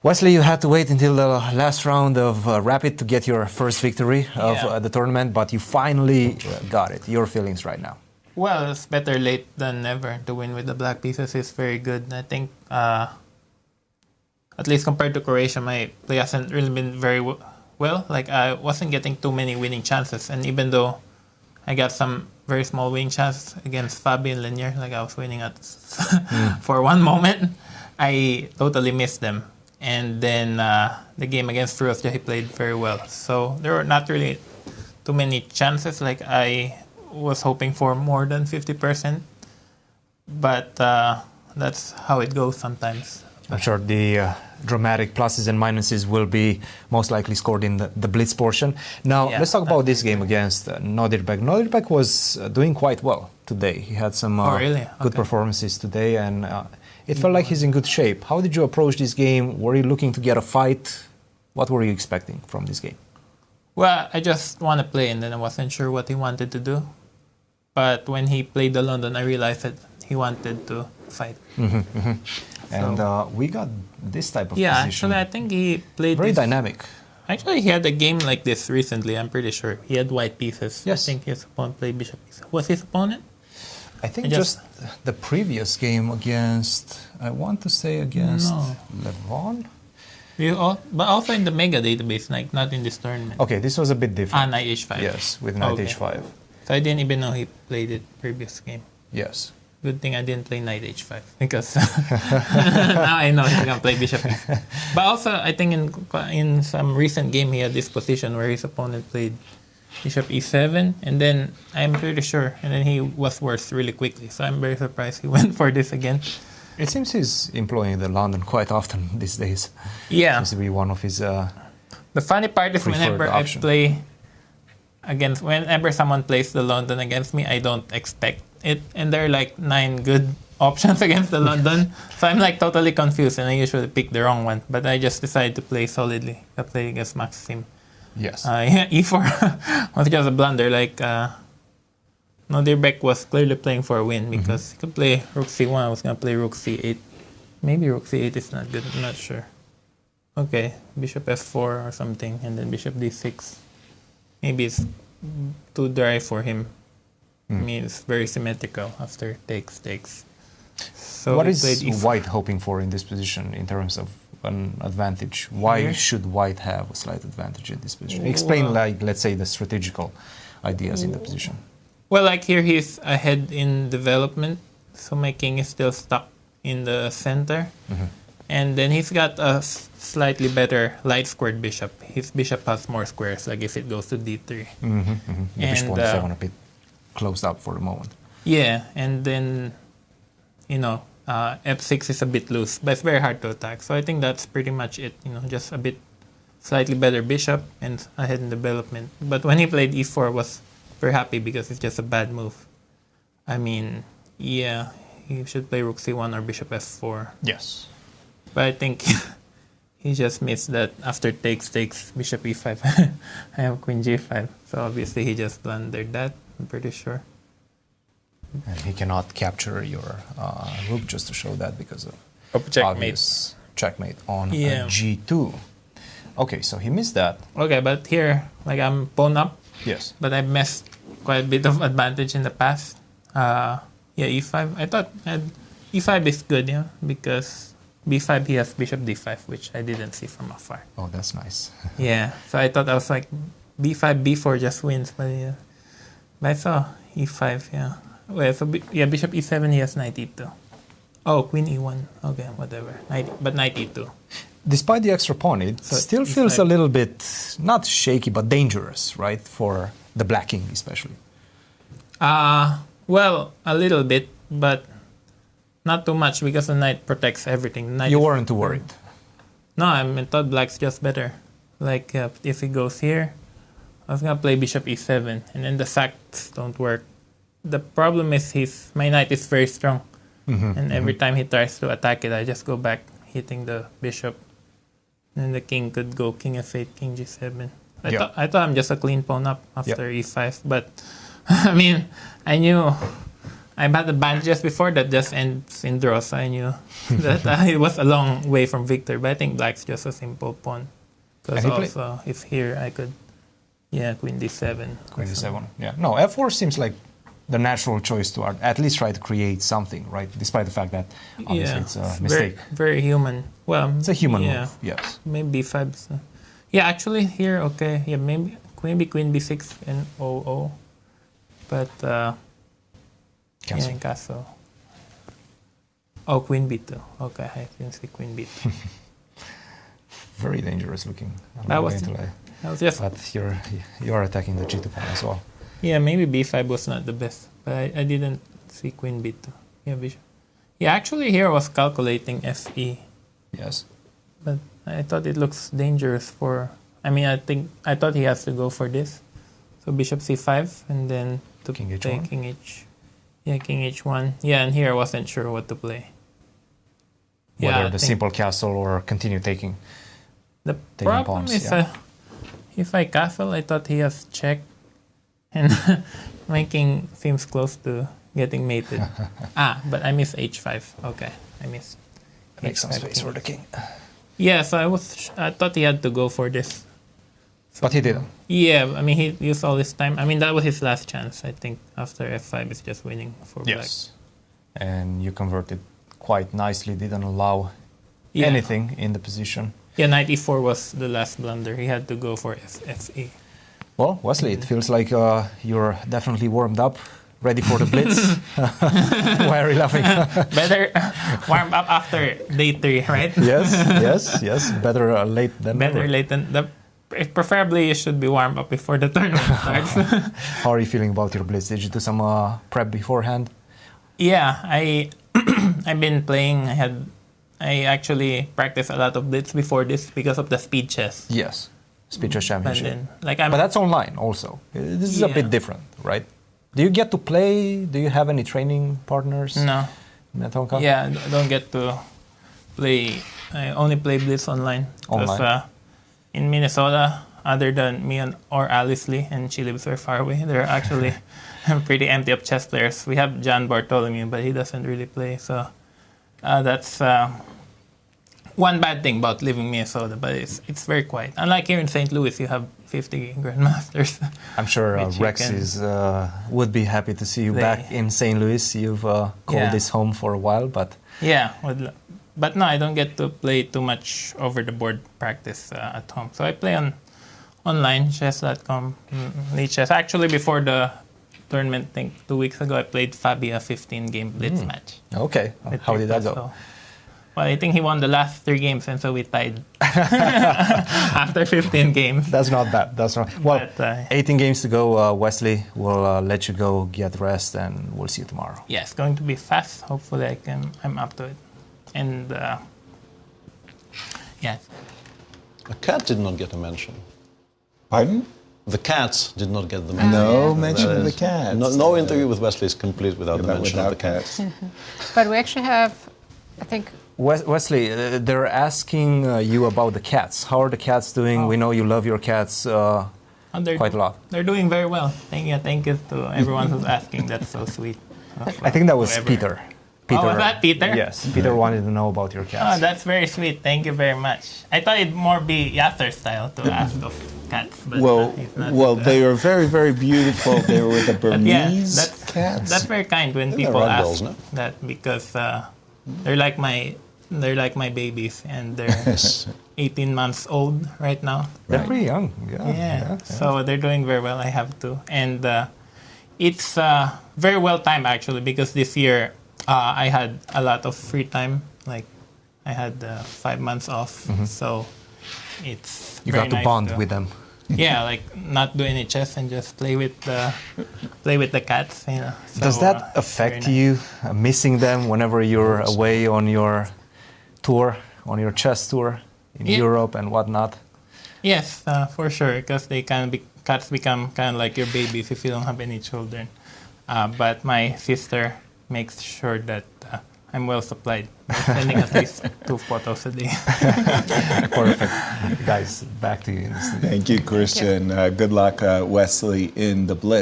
Wesley, you had to wait until the last round of Rapid to get your first victory of the tournament, but you finally got it. Your feelings right now? Well, it's better late than never. To win with the black pieces is very good. I think, at least compared to Croatia, my play hasn't really been very well. Like, I wasn't getting too many winning chances. And even though I got some very small winning chances against Fabi and Linier, like I was winning at for one moment, I totally missed them. And then the game against Firuzja, he played very well. So there were not really too many chances. Like I was hoping for more than 50%. But that's how it goes sometimes. I'm sure the dramatic pluses and minuses will be most likely scored in the Blitz portion. Now, let's talk about this game against Nodirbek. Nodirbek was doing quite well today. He had some good performances today, and it felt like he's in good shape. How did you approach this game? Were you looking to get a fight? What were you expecting from this game? Well, I just want to play, and then I wasn't sure what he wanted to do. But when he played the London, I realized that he wanted to fight. And we got this type of position. Actually, I think he played very dynamic. Actually, he had a game like this recently, I'm pretty sure. He had white pieces. Yes. I think his opponent played bishop pieces. Was his opponent? I think just the previous game against, I want to say against Levon. But also in the Mega database, like not in this tournament. Okay, this was a bit different. Knight h5. Yes, with Knight h5. So I didn't even know he played it previous game. Yes. Good thing I didn't play Knight h5 because now I know he's gonna play bishop e5. But also, I think in some recent game he had this position where his opponent played bishop e7, and then I'm pretty sure, and then he was worse really quickly. So I'm very surprised he went for this again. It seems he's employing the London quite often these days. Yeah. Seems to be one of his. The funny part is whenever I play whenever someone plays the London against me, I don't expect it, and there are like 9 good options against the London. So I'm like totally confused, and I usually pick the wrong one. But I just decided to play solidly. I play against Maxim. Yes. E4 was just a blunder. Like Nodirbek was clearly playing for a win because he could play rook c1. I was gonna play rook c8. Maybe rook c8 is not good. I'm not sure. Okay, bishop f4 or something, and then bishop d6. Maybe it's too dry for him. I mean, it's very symmetrical after takes. So what is White hoping for in this position in terms of an advantage? Why should White have a slight advantage in this position? Explain, like, let's say, the strategical ideas in the position. Well, like here, he's ahead in development, so my king is still stuck in the center. And then he's got a slightly better light squared bishop. His bishop has more squares, like if it goes to d3. The bishop on d7 a bit closed up for the moment. Yeah, and then, f6 is a bit loose, but it's very hard to attack. So I think that's pretty much it. Just a bit slightly better bishop and ahead in development. But when he played e4, I was very happy because it's just a bad move. I mean, yeah, he should play rook c1 or bishop f4. Yes. But I think he just missed that after takes bishop e5. I have queen g5. So obviously he just blundered that, I'm pretty sure. And he cannot capture your rook, just to show that, because of obvious checkmate on g2. Okay, so he missed that. Okay, but here, like I'm pawn up. Yes. But I missed quite a bit of advantage in the past. e5. I thought e5 is good, because b5 he has bishop d5, which I didn't see from afar. Oh, that's nice. Yeah, so I thought I was like b5, b4 just wins, but I saw e5, Well, so bishop e7 he has knight e2. Oh, queen e1. Okay, whatever. Knight e2. Despite the extra pawn, it still feels a little bit, not shaky, but dangerous, right? For the black king, especially. Well, a little bit, but not too much because the knight protects everything. You weren't too worried? No, I thought black's just better. Like, if he goes here, I was going to play bishop e7, and then the sacks don't work. The problem is my knight is very strong. And every time he tries to attack it, I just go back, hitting the bishop. And the king could go king f8, king g7. I thought I'm just a clean pawn up after e5, but I mean, I knew I've had advantages before that just ends in draw, so I knew that it was a long way from victory. But I think black's just a simple pawn. Because also, if here I could, queen d7. Queen d7, yeah. No, f4 seems like the natural choice to at least try to create something, right? Despite the fact that obviously it's a mistake. Very human. Well, it's a human move, yes. Maybe b5. So. Yeah, actually here, okay. Yeah, maybe queen b6 and 0-0. But, castle. Castle. Oh, queen b2. Okay, I can see queen b2. Very dangerous looking. That was just... But you're attacking the g2 pawn as well. Yeah, maybe b5 was not the best, but I didn't see queen b2. Yeah, bishop. Yeah, actually here I was calculating fe. Yes. But I thought it looks dangerous for... I thought he has to go for this. So bishop c5 and then to king play h1. king h. Yeah, king h1. Yeah, and here I wasn't sure what to play. Whether the simple castle or continue taking. The problem pawns, is if I castle, I thought he has check. And my king seems close to getting mated. But I miss h5. Okay, I miss. Make some space for the king. Yeah, so I thought he had to go for this. So, but he didn't. Yeah, he used all his time. That was his last chance. I think after f5 is just winning for black. Yes, and you converted quite nicely. Didn't allow anything in the position. Yeah, knight e4 was the last blunder. He had to go for fe. Well, Wesley, it feels like you're definitely warmed up, ready for the blitz. Why are you laughing? Better warm up after day 3, right? Yes. Better late than better never. Late than preferably you should be warmed up before the tournament starts. How are you feeling about your blitz? Did you do some prep beforehand? Yeah, I've been playing. I actually practiced a lot of blitz before this because of the speed chess. Yes. Speed chess championship. But that's online also. This is a bit different, right? Do you get to play? Do you have any training partners? No. In Tonka? Yeah, I don't get to play. I only play blitz online. Because in Minnesota, other than me or Alice Lee, and she lives very far away, they're actually pretty empty of chess players. We have John Bartholomew, but he doesn't really play. So that's... one bad thing about living in Minnesota, but it's very quiet. Unlike here in St. Louis, you have 50 grandmasters. I'm sure Rex would be happy to see you back in St. Louis. You've called this home for a while, but... Yeah, but no, I don't get to play too much over-the-board practice at home. So I play online, chess.com, Lead Chess. Actually, before the tournament, I think 2 weeks ago, I played Fabi a 15-game blitz match. Okay, how did that go? Well, I think he won the last 3 games, and so we tied after 15 games. That's not bad. Well, 18 games to go. Wesley, we'll let you go, get rest, and we'll see you tomorrow. Yeah, it's going to be fast. Hopefully, I'm up to it. And The cat did not get a mention. Pardon? The cats did not get the mention. No mention of the cats. No interview with Wesley is complete without the mention of the cats. But we actually have, I think... Wesley, they're asking you about the cats. How are the cats doing? We know you love your cats quite a lot. They're doing very well. Thank you to everyone who's asking. That's so sweet. I think that was Peter. Was that Peter? Yes, Peter wanted to know about your cats. Oh, that's very sweet. Thank you very much. I thought it'd more be Yasser's style to ask of cats. But well, they are very, very beautiful. They were the Burmese cats. That's very kind when people ask that, because they're like my babies, and they're 18 months old right now. They're pretty young. Yeah. So they're doing very well. I have to, and it's very well timed actually, because this year I had a lot of free time. Like I had 5 months off, so it's you very got to nice bond with them. Yeah, like not do any chess and just play with the cats. You know. So, does that affect you, missing them whenever you're away on your tour, on your chess tour in Europe and whatnot? Yes, for sure, because cats become kind of like your babies if you don't have any children. But my sister makes sure that I'm well supplied, sending at least 2 photos a day. Perfect. Guys, back to you. Thank you, Cristian. Good luck, Wesley, in the Blitz.